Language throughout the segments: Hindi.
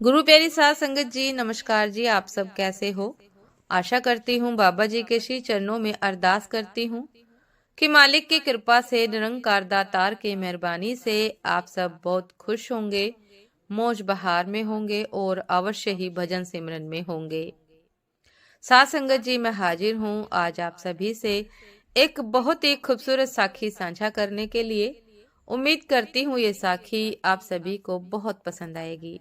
गुरु प्यारी साध संगत जी, नमस्कार जी। आप सब कैसे हो? आशा करती हूँ बाबा जी के श्री चरणों में अरदास करती हूँ कि मालिक की कृपा से, निरंकार दातार के मेहरबानी से आप सब बहुत खुश होंगे, मौज बहार में होंगे और अवश्य ही भजन सिमरन में होंगे। साध संगत जी, मैं हाजिर हूँ आज आप सभी से एक बहुत ही खूबसूरत साखी साझा करने के लिए। उम्मीद करती हूँ ये साखी आप सभी को बहुत पसंद आएगी।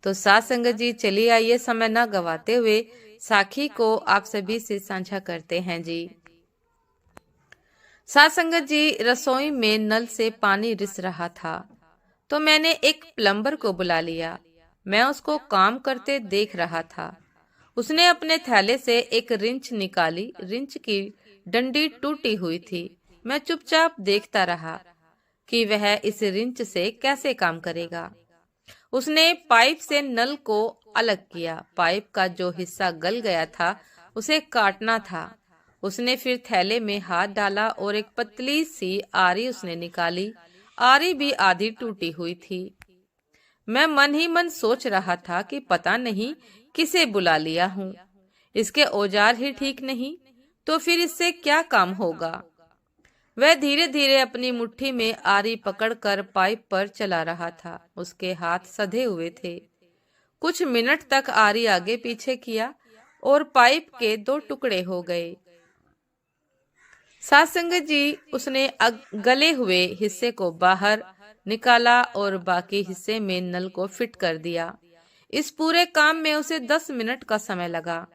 तो साथ संगत जी, चलिए आइए समय न गवाते हुए साखी को आप सभी से साझा करते हैं जी। साथ संगत जी, रसोई में नल से पानी रिस रहा था तो मैंने एक प्लम्बर को बुला लिया। मैं उसको काम करते देख रहा था। उसने अपने थैले से एक रिंच निकाली। रिंच की डंडी टूटी हुई थी। मैं चुपचाप देखता रहा कि वह इस रिंच से कैसे काम करेगा। उसने पाइप से नल को अलग किया। पाइप का जो हिस्सा गल गया था उसे काटना था। उसने फिर थैले में हाथ डाला और एक पतली सी आरी उसने निकाली। आरी भी आधी टूटी हुई थी। मैं मन ही मन सोच रहा था कि पता नहीं किसे बुला लिया हूँ। इसके औजार ही ठीक नहीं तो फिर इससे क्या काम होगा। वह धीरे धीरे अपनी मुट्ठी में आरी पकड़कर पाइप पर चला रहा था। उसके हाथ सधे हुए थे। कुछ मिनट तक आरी आगे पीछे किया और पाइप के दो टुकड़े हो गए। साथ संगत जी, उसने गले हुए हिस्से को बाहर निकाला और बाकी हिस्से में नल को फिट कर दिया। इस पूरे काम में उसे 10 मिनट का समय लगा।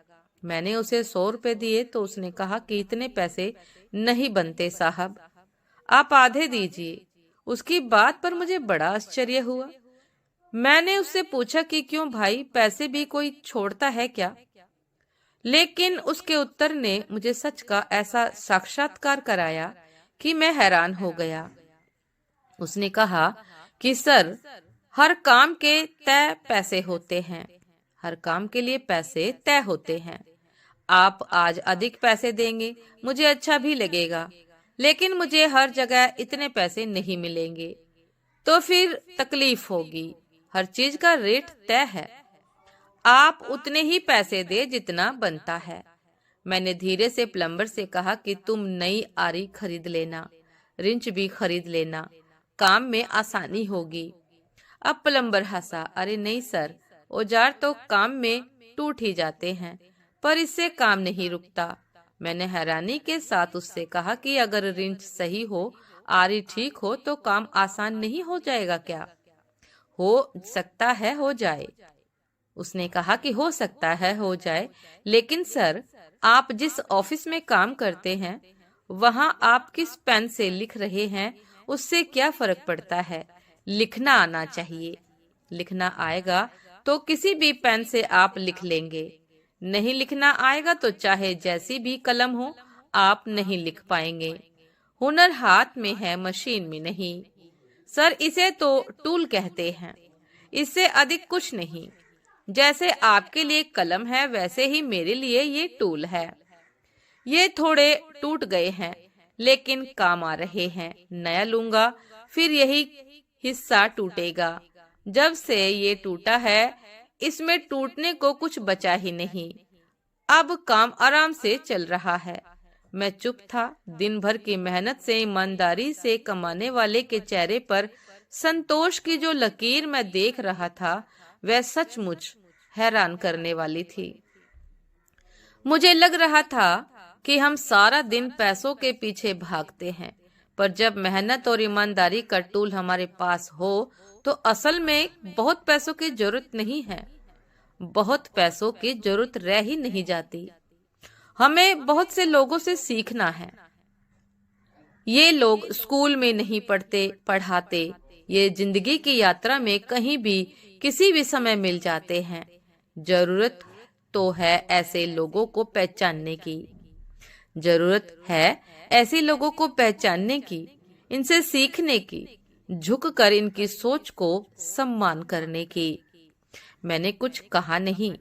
मैंने उसे 100 रुपए दिए तो उसने कहा कि इतने पैसे नहीं बनते साहब, आप आधे दीजिए। उसकी बात पर मुझे बड़ा आश्चर्य हुआ। मैंने उससे पूछा कि क्यों भाई, पैसे भी कोई छोड़ता है क्या? लेकिन उसके उत्तर ने मुझे सच का ऐसा साक्षात्कार कराया कि मैं हैरान हो गया। उसने कहा कि सर, हर काम के तय पैसे होते हैं। हर काम के लिए पैसे तय होते हैं। आप आज अधिक पैसे देंगे, मुझे अच्छा भी लगेगा, लेकिन मुझे हर जगह इतने पैसे नहीं मिलेंगे तो फिर तकलीफ होगी। हर चीज का रेट तय है। आप उतने ही पैसे दे जितना बनता है। मैंने धीरे से प्लम्बर से कहा कि तुम नई आरी खरीद लेना, रिंच भी खरीद लेना, काम में आसानी होगी। अब प्लम्बर हंसा। अरे नहीं सर, औजार तो काम में टूट ही जाते हैं, पर इससे काम नहीं रुकता। मैंने हैरानी के साथ उससे कहा कि अगर रिंच सही हो, आरी ठीक हो तो काम आसान नहीं हो जाएगा क्या? हो सकता है हो जाए। उसने कहा कि हो सकता है हो जाए, लेकिन सर, आप जिस ऑफिस में काम करते हैं वहाँ आप किस पेन से लिख रहे हैं उससे क्या फर्क पड़ता है? लिखना आना चाहिए। लिखना आएगा तो किसी भी पेन से आप लिख लेंगे। नहीं लिखना आएगा तो चाहे जैसी भी कलम हो, आप नहीं लिख पाएंगे। हुनर हाथ में है, मशीन में नहीं। सर, इसे तो टूल कहते हैं, इससे अधिक कुछ नहीं। जैसे आपके लिए कलम है वैसे ही मेरे लिए ये टूल है। ये थोड़े टूट गए हैं लेकिन काम आ रहे हैं। नया लूंगा फिर यही हिस्सा टूटेगा। जब से ये टूटा है इसमें टूटने को कुछ बचा ही नहीं। अब काम आराम से चल रहा है। मैं चुप था। दिन भर की मेहनत से, ईमानदारी से कमाने वाले के चेहरे पर संतोष की जो लकीर मैं देख रहा था वह सचमुच हैरान करने वाली थी। मुझे लग रहा था कि हम सारा दिन पैसों के पीछे भागते हैं, पर जब मेहनत और ईमानदारी का टूल हमारे पास हो तो असल में बहुत पैसों की जरूरत नहीं है। बहुत पैसों की जरूरत रह ही नहीं जाती। हमें बहुत से लोगों से सीखना है। ये लोग स्कूल में नहीं पढ़ाते, ये जिंदगी की यात्रा में कहीं भी किसी भी समय मिल जाते हैं। जरूरत तो है ऐसे लोगों को पहचानने की। जरूरत है ऐसे लोगों को पहचानने की, इनसे सीखने की, झुककर इनकी सोच को सम्मान करने की। मैंने कुछ कहा नहीं।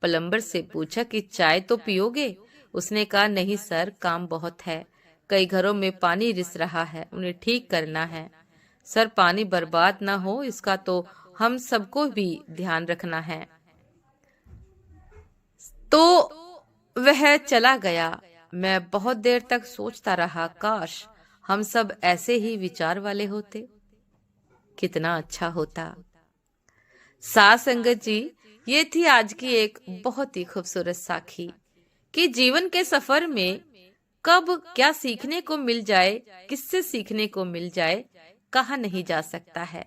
प्लम्बर से पूछा कि चाय तो पियोगे? उसने कहा नहीं सर, काम बहुत है। कई घरों में पानी रिस रहा है, उन्हें ठीक करना है। सर, पानी बर्बाद ना हो इसका तो हम सबको भी ध्यान रखना है। तो वह चला गया। मैं बहुत देर तक सोचता रहा, काश हम सब ऐसे ही विचार वाले होते, कितना अच्छा होता। साथ संगत जी, ये थी आज की एक बहुत ही खूबसूरत साखी कि जीवन के सफर में कब क्या सीखने को मिल जाए, किससे सीखने को मिल जाए, कहा नहीं जा सकता है।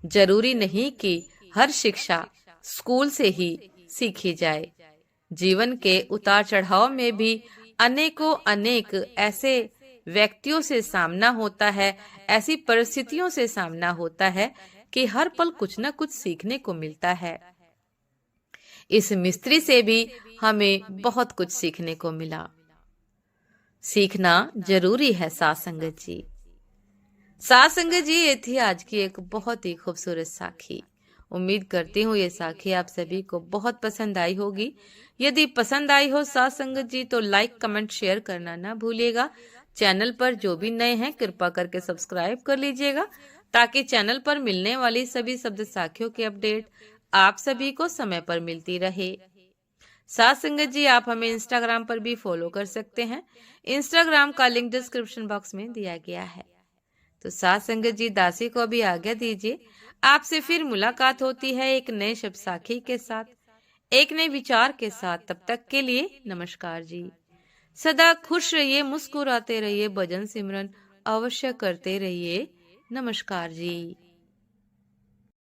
जरूरी नहीं कि हर शिक्षा स्कूल से ही सीखी जाए। जीवन के उतार चढ़ाव में भी अनेक ऐसे व्यक्तियों से सामना होता है, ऐसी परिस्थितियों से सामना होता है कि हर पल कुछ न कुछ सीखने को मिलता है। इस मिस्त्री से भी हमें बहुत कुछ सीखने को मिला। सीखना जरूरी है साथ संगत जी। साथ संगत जी, ये थी आज की एक बहुत ही खूबसूरत साखी। उम्मीद करती हूँ ये साखी आप सभी को बहुत पसंद आई होगी। यदि पसंद आई हो साथ संगत जी तो लाइक कमेंट शेयर करना ना भूलिएगा। चैनल पर जो भी नए हैं कृपा करके सब्सक्राइब कर लीजिएगा, ताकि चैनल पर मिलने वाली सभी शब्द साखियों की अपडेट आप सभी को समय पर मिलती रहे। साथ संगत जी, आप हमें इंस्टाग्राम पर भी फॉलो कर सकते हैं। इंस्टाग्राम का लिंक डिस्क्रिप्शन बॉक्स में दिया गया है। तो साथ संगत जी, दासी को अभी आज्ञा दीजिए। आपसे फिर मुलाकात होती है एक नए शब्द साखी के साथ, एक नए विचार के साथ। तब तक के लिए नमस्कार जी। सदा खुश रहिए, मुस्कुराते रहिए, भजन सिमरन अवश्य करते रहिए। नमस्कार जी।